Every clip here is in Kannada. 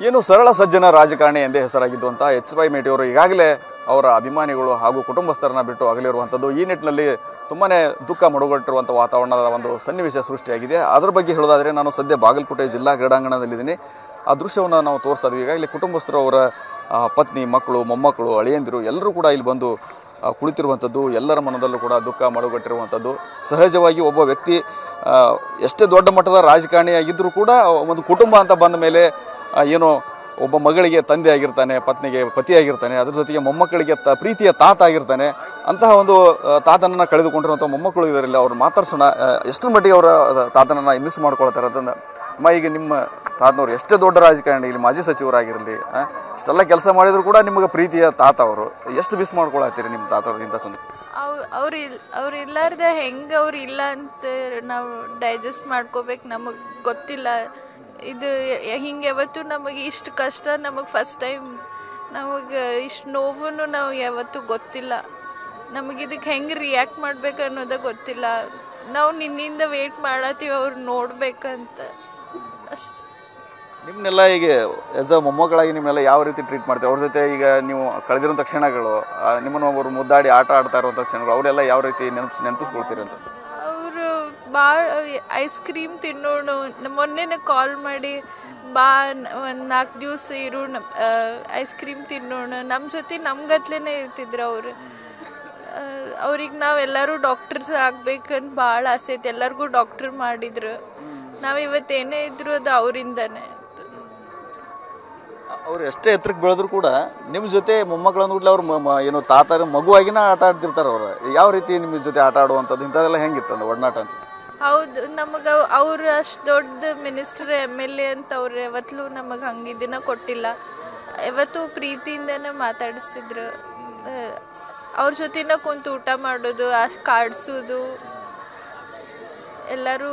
ಏನು ಸರಳ ಸಜ್ಜನ ರಾಜಕಾರಣಿ ಎಂದೇ ಹೆಸರಾಗಿದ್ದಂಥ ಎಚ್ ವೈ ಮೇಟಿಯವರು ಈಗಾಗಲೇ ಅವರ ಅಭಿಮಾನಿಗಳು ಹಾಗೂ ಕುಟುಂಬಸ್ಥರನ್ನ ಬಿಟ್ಟು ಅಗಲಿರುವಂಥದ್ದು. ಈ ನಿಟ್ಟಿನಲ್ಲಿ ತುಂಬಾ ದುಃಖ ಮಡುಗಟ್ಟಿರುವಂಥ ವಾತಾವರಣದ ಒಂದು ಸನ್ನಿವೇಶ ಸೃಷ್ಟಿಯಾಗಿದೆ. ಅದರ ಬಗ್ಗೆ ಹೇಳೋದಾದರೆ ನಾನು ಸದ್ಯ ಬಾಗಲಕೋಟೆ ಜಿಲ್ಲಾ ಕ್ರೀಡಾಂಗಣದಲ್ಲಿದ್ದೀನಿ. ಆ ದೃಶ್ಯವನ್ನು ನಾವು ತೋರಿಸ್ತಾ ಇದ್ವಿ. ಈಗಾಗಲೇ ಕುಟುಂಬಸ್ಥರು, ಅವರ ಪತ್ನಿ, ಮಕ್ಕಳು, ಮೊಮ್ಮಕ್ಕಳು, ಅಳಿಯಂದಿರು ಎಲ್ಲರೂ ಕೂಡ ಇಲ್ಲಿ ಬಂದು ಕುಳಿತಿರುವಂಥದ್ದು. ಎಲ್ಲರ ಮನದಲ್ಲೂ ಕೂಡ ದುಃಖ ಮಡುಗಟ್ಟಿರುವಂಥದ್ದು. ಸಹಜವಾಗಿ ಒಬ್ಬ ವ್ಯಕ್ತಿ ಎಷ್ಟೇ ದೊಡ್ಡ ಮಟ್ಟದ ರಾಜಕಾರಣಿಯಾಗಿದ್ದರೂ ಕೂಡ ಒಂದು ಕುಟುಂಬ ಅಂತ ಬಂದ ಮೇಲೆ ಏನೋ ಒಬ್ಬ ಮಗಳಿಗೆ ತಂದೆ ಆಗಿರ್ತಾನೆ, ಪತ್ನಿಗೆ ಪತಿಯಾಗಿರ್ತಾನೆ, ಅದ್ರ ಜೊತೆಗೆ ಮೊಮ್ಮಕ್ಕಳಿಗೆ ಪ್ರೀತಿಯ ತಾತ ಆಗಿರ್ತಾನೆ. ಅಂತಹ ಒಂದು ತಾತನನ್ನು ಕಳೆದುಕೊಂಡಿರುವಂಥ ಮೊಮ್ಮಕ್ಕಳು ಇದರಲ್ಲಿ ಅವ್ರು ಮಾತಾಡ್ಸೋಣ, ಎಷ್ಟರ ಮಟ್ಟಿಗೆ ಅವರ ತಾತನನ್ನು ಮಿಸ್ ಮಾಡ್ಕೊಳ್ತಾರೆ ಅಂತಂದು. ಅಮ್ಮ, ಈಗ ನಿಮ್ಮ ತಾತನವ್ರು ಎಷ್ಟೇ ದೊಡ್ಡ ರಾಜಕಾರಣಿ, ಇಲ್ಲಿ ಮಾಜಿ ಸಚಿವರಾಗಿರಲಿ, ಇಷ್ಟೆಲ್ಲ ಕೆಲಸ ಮಾಡಿದ್ರು ಕೂಡ ನಿಮಗೆ ಪ್ರೀತಿಯ ತಾತ ಅವರು, ಎಷ್ಟು ಮಿಸ್ ಮಾಡ್ಕೊಳತ್ತೀರಿ ನಿಮ್ಮ ತಾತವ್ರು ಇಂಥ ಸಂದರ್ಭ? ಅವ್ರು ಇಲ್ಲಾರ್ದ ಹೆಂಗೆ ಅವ್ರು ಇಲ್ಲ ಅಂತ ನಾವು ಡೈಜೆಸ್ಟ್ ಮಾಡ್ಕೋಬೇಕು, ನಮಗೆ ಗೊತ್ತಿಲ್ಲ. ಇದು ಹಿಂಗೆ ಯಾವತ್ತೂ ನಮಗೆ ಇಷ್ಟು ಕಷ್ಟ ನಮಗೆ ಫಸ್ಟ್ ಟೈಮ್, ನಮಗೆ ಇಷ್ಟು ನೋವು ನಾವು ಯಾವತ್ತೂ ಗೊತ್ತಿಲ್ಲ. ನಮಗೆ ಇದಕ್ಕೆ ಹೆಂಗೆ ರಿಯಾಕ್ಟ್ ಮಾಡ್ಬೇಕು ಅನ್ನೋದೇ ಗೊತ್ತಿಲ್ಲ. ನಾವು ನಿನ್ನಿಂದ ವೇಟ್ ಮಾಡತ್ತೀವಿ ಅವ್ರು ನೋಡ್ಬೇಕಂತ ಅಷ್ಟೆ. ನಿಮ್ಮನ್ನೆಲ್ಲ ಈಗ ಆಸ್ ಅ ಮೊಮ್ಮಕ್ಕಳಾಗಿ ನಿಮ್ಮೆಲ್ಲ ಯಾವ ರೀತಿ ಟ್ರೀಟ್ ಮಾಡ್ತೀವಿ? ಅವ್ರ ಜೊತೆ ಈಗ ನೀವು ಕಳೆದಿರುವಂಥ ಕ್ಷಣಗಳು, ನಿಮ್ಮನ್ನು ಒಬ್ಬರು ಮುದ್ದಾಡಿ ಆಟ ಆಡ್ತಾ ಇರುವಂಥ ಕ್ಷಣಗಳು, ಅವರೆಲ್ಲ ಯಾವ ರೀತಿ ನೆನಪಿಸ್ಕೊಳ್ತೀರಿ ಅಂತ? ಅವರು ಭಾಳ ಐಸ್ ಕ್ರೀಮ್ ತಿನ್ನೋಣ, ಮೊನ್ನೆ ಕಾಲ್ ಮಾಡಿ ಬಾ ಒಂದು 4 ದಿವಸ ಇರು, ಐಸ್ ಕ್ರೀಮ್ ತಿನ್ನೋಣ, ನಮ್ಮ ಜೊತೆ ನಮ್ಗತ್ಲೇನೆ ಇರ್ತಿದ್ರು ಅವರು. ಅವ್ರಿಗೆ ನಾವೆಲ್ಲರೂ ಡಾಕ್ಟರ್ಸ್ ಆಗ್ಬೇಕಂತ ಭಾಳ ಆಸೆ ಐತೆ. ಎಲ್ಲರಿಗೂ ಡಾಕ್ಟರ್ ಮಾಡಿದ್ರು. ನಾವು ಇವತ್ತೇನೇ ಇದ್ರು ಅದು ಅವರಿಂದನೇ. ಅವ್ರು ಎಷ್ಟೇ ಎತ್ತರಕ್ಕೆ ಬೆಳೆದ್ರು ಕೂಡ ನಿಮ್ಮ ಜೊತೆ ಮೊಮ್ಮಕ್ಕಳಂದ್ಬಿಟ್ಲೆ ಅವ್ರು ಏನು ತಾತ ಮಗುವಾಗಿನ ಆಟ ಆಡ್ತಿರ್ತಾರೆ. ಅವರು ಯಾವ ರೀತಿ ನಿಮ್ಮ ಜೊತೆ ಆಟ ಆಡುವಂಥದ್ದು ಇಂಥದ್ದೆಲ್ಲ ಹೆಂಗಿತ್ತು ಅಂದ್ರೆ ಒಡನಾಟ ಅಂತ? ಹೌದು, ನಮಗೆ ಅವ್ರು ಅಷ್ಟು ದೊಡ್ಡ ಮಿನಿಸ್ಟರ್ MLA ಅಂತ ಅವ್ರು ಯಾವತ್ತೂ ನಮಗೆ ಹಂಗಿದ್ದನ್ನ ಕೊಟ್ಟಿಲ್ಲ. ಯಾವತ್ತೂ ಪ್ರೀತಿಯಿಂದನೇ ಮಾತಾಡಿಸ್ತಿದ್ರು. ಅವ್ರ ಜೊತೆನ ಕುಂತು ಊಟ ಮಾಡೋದು, ಕಾಡ್ಸೋದು, ಎಲ್ಲರೂ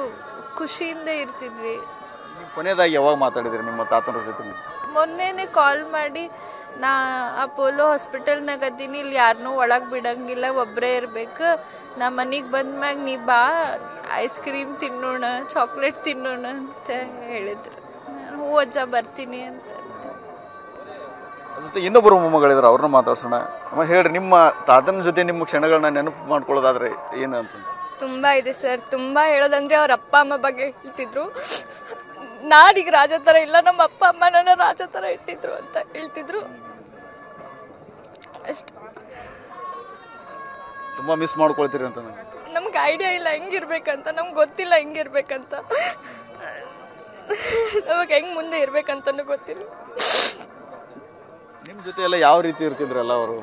ಖುಷಿಯಿಂದ ಇರ್ತಿದ್ವಿ. ಕೊನೆಯದಾಗಿ ಯಾವಾಗ ಮಾತಾಡಿದ್ರಿ ನಿಮ್ಮ ತಾತನ ಜೊತೆ? ಮೊನ್ನೆನೇ ಕಾಲ್ ಮಾಡಿ, ನಾ ಅಪೋಲೋ ಹಾಸ್ಪಿಟಲ್ನಾಗ ಅದೀನಿ, ಇಲ್ಲಿ ಯಾರನ್ನೂ ಒಳಗೆ ಬಿಡಂಗಿಲ್ಲ, ಒಬ್ಬರೇ ಇರ್ಬೇಕು, ನಾ ಮನೆಗೆ ಬಂದ್ಮ್ಯಾಗ ನೀ ಬಾ, ಐಸ್ ಕ್ರೀಮ್ ತಿನ್ನೋಣ, ಚಾಕ್ಲೇಟ್ ತಿನ್ನೋಣ ಅಂತ ಹೇಳಿದ್ರು. ಹ್ಞೂ ಅಜ್ಜ ಬರ್ತೀನಿ ಅಂತ. ಜೊತೆ ಇನ್ನೊಬ್ಬರು ಮೊಮ್ಮಗಳಿದ್ರು, ಅವ್ರನ್ನ ಮಾತಾಡ್ಸೋಣ. ಅಮ್ಮ, ಹೇಳ್ರಿ, ನಿಮ್ಮ ತಾತನ ಜೊತೆ ನಿಮ್ಮ ಕ್ಷಣಗಳನ್ನ ನೆನಪು ಮಾಡ್ಕೊಳ್ಳೋದಾದ್ರೆ ಏನು ಅಂತ? ತುಂಬ ಇದೆ ಸರ್. ತುಂಬ ಹೇಳೋದಂದ್ರೆ ಅವ್ರ ಅಪ್ಪ ಅಮ್ಮ ಬಗ್ಗೆ ಹೇಳ್ತಿದ್ರು. ನಾನೀಗ ರಾಜ ಥರ ಇಲ್ಲ, ನಮ್ಮ ಅಪ್ಪ ಅಮ್ಮ ನನ್ನ ರಾಜ ಥರ ಇಟ್ಟಿದ್ರು ಅಂತ ಹೇಳ್ತಿದ್ರು ಅಷ್ಟು. ತುಂಬ ಮಿಸ್ ಮಾಡ್ಕೊಳ್ತೀರಿ ಅಂತ? ನಮ್ಗೆ ಐಡಿಯಾ ಇಲ್ಲ ಹೆಂಗಿರ್ಬೇಕಂತ, ನಮ್ಗೆ ಗೊತ್ತಿಲ್ಲ ಹೆಂಗಿರ್ಬೇಕಂತ, ನಮಗೆ ಹೆಂಗೆ ಮುಂದೆ ಇರ್ಬೇಕಂತನೂ ಗೊತ್ತಿಲ್ಲ. ನಿಮ್ಮ ಜೊತೆ ಎಲ್ಲ ಯಾವ ರೀತಿ ಇರ್ತಿದ್ರಲ್ಲ ಅವರು?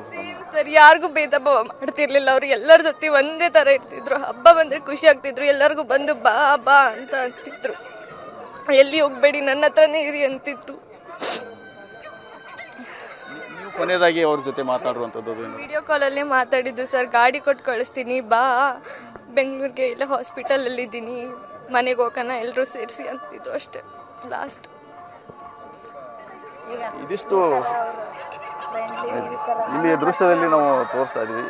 ಸರ್, ಯಾರಿಗೂ ಭೇದ ಭಾವ ಮಾಡ್ತಿರ್ಲಿಲ್ಲ. ಅವ್ರು ಎಲ್ಲರ ಜೊತೆ ಒಂದೇ ಥರ ಇರ್ತಿದ್ರು. ಹಬ್ಬ ಬಂದರೆ ಖುಷಿ ಆಗ್ತಿದ್ರು, ಎಲ್ಲರಿಗೂ ಬಂದು ಬಾ ಬಾ ಅಂತ ಅಂತಿದ್ರು. ಎಲ್ಲಿ ಹೋಗ್ಬೇಡಿ, ನನ್ನ ಹತ್ರನೇ ಇರಿ ಅಂತಿದ್ರು. ನೀವು ಕೊನೆಯದಾಗಿ ಅವ್ರ ಜೊತೆ ಮಾತಾಡುವಂಥದ್ದು? ವಿಡಿಯೋ ಕಾಲಲ್ಲೇ ಮಾತಾಡಿದ್ದು ಸರ್. ಗಾಡಿ ಕೊಟ್ಟು ಕಳಿಸ್ತೀನಿ, ಬಾ ಬೆಂಗಳೂರಿಗೆ, ಇಲ್ಲ ಹಾಸ್ಪಿಟಲಲ್ಲಿದ್ದೀನಿ, ಮನೆಗೆ ಹೋಗೋಣ ಎಲ್ಲರೂ ಸೇರಿಸಿ ಅಂತಿದ್ದು ಅಷ್ಟೇ ಲಾಸ್ಟ್. ಇದಿಷ್ಟು ಇಲ್ಲಿ ದೃಶ್ಯದಲ್ಲಿ ನಾವು ತೋರಿಸ್ತಾ ಇದ್ವಿ.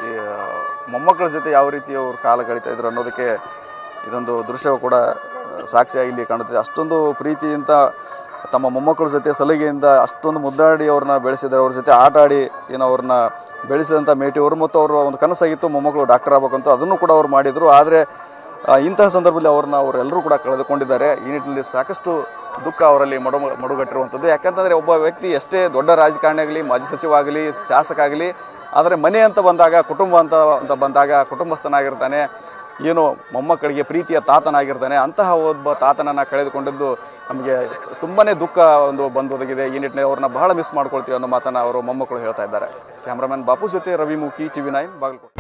ಮೊಮ್ಮಕ್ಕಳ ಜೊತೆ ಯಾವ ರೀತಿ ಅವ್ರು ಕಾಲ ಕಳೀತಾ ಇದ್ರು ಅನ್ನೋದಕ್ಕೆ ಇದೊಂದು ದೃಶ್ಯವು ಕೂಡ ಸಾಕ್ಷಿಯಾಗಿ ಇಲ್ಲಿ ಕಾಣುತ್ತೆ. ಅಷ್ಟೊಂದು ಪ್ರೀತಿಯಿಂದ ತಮ್ಮ ಮೊಮ್ಮಕ್ಕಳ ಜೊತೆ ಸಲಿಗೆಯಿಂದ ಅಷ್ಟೊಂದು ಮುದ್ದಾಡಿ ಅವ್ರನ್ನ ಬೆಳೆಸಿದ್ದಾರೆ. ಅವ್ರ ಜೊತೆ ಆಟ ಆಡಿ ಏನೋ ಅವ್ರನ್ನ ಬೆಳೆಸಿದಂಥ ಮೇಟಿಯವರು, ಮತ್ತು ಅವರ ಒಂದು ಕನಸಾಗಿತ್ತು ಮೊಮ್ಮಕ್ಕಳು ಡಾಕ್ಟರ್ ಆಗ್ಬೇಕಂತ, ಅದನ್ನು ಕೂಡ ಅವ್ರು ಮಾಡಿದರು. ಆದರೆ ಇಂತಹ ಸಂದರ್ಭದಲ್ಲಿ ಅವರೆಲ್ಲರೂ ಕೂಡ ಕಳೆದುಕೊಂಡಿದ್ದಾರೆ. ಈ ನಿಟ್ಟಿನಲ್ಲಿ ಸಾಕಷ್ಟು ದುಃಖ ಅವರಲ್ಲಿ ಮಡುಗಟ್ಟಿರುವಂಥದ್ದು. ಯಾಕಂತಂದರೆ ಒಬ್ಬ ವ್ಯಕ್ತಿ ಎಷ್ಟೇ ದೊಡ್ಡ ರಾಜಕಾರಣಿ ಆಗಲಿ, ಮಾಜಿ ಸಚಿವ ಆಗಲಿ, ಶಾಸಕ ಆಗಲಿ, ಆದರೆ ಮನೆ ಅಂತ ಬಂದಾಗ, ಕುಟುಂಬ ಅಂತ ಬಂದಾಗ ಕುಟುಂಬಸ್ಥನಾಗಿರ್ತಾನೆ, ಏನು ಮೊಮ್ಮಕ್ಕಳಿಗೆ ಪ್ರೀತಿಯ ತಾತನಾಗಿರ್ತಾನೆ. ಅಂತಹ ಒಬ್ಬ ತಾತನನ್ನು ಕಳೆದುಕೊಂಡಿದ್ದು ನಮಗೆ ತುಂಬಾ ದುಃಖ ಬಂದೊದಗಿದೆ. ಈ ನಿಟ್ಟಿನಲ್ಲಿ ಅವ್ರನ್ನ ಬಹಳ ಮಿಸ್ ಮಾಡ್ಕೊಳ್ತೀವಿ ಅನ್ನೋ ಮಾತನ್ನು ಅವರು ಮೊಮ್ಮಕ್ಕಳು ಹೇಳ್ತಾ ಇದ್ದಾರೆ. ಕ್ಯಾಮ್ರಾಮನ್ ಬಾಪು ಜೊತೆ ರವಿ ಮೂಕಿ, TV9 ಬಾಗಲಕೋಟೆ.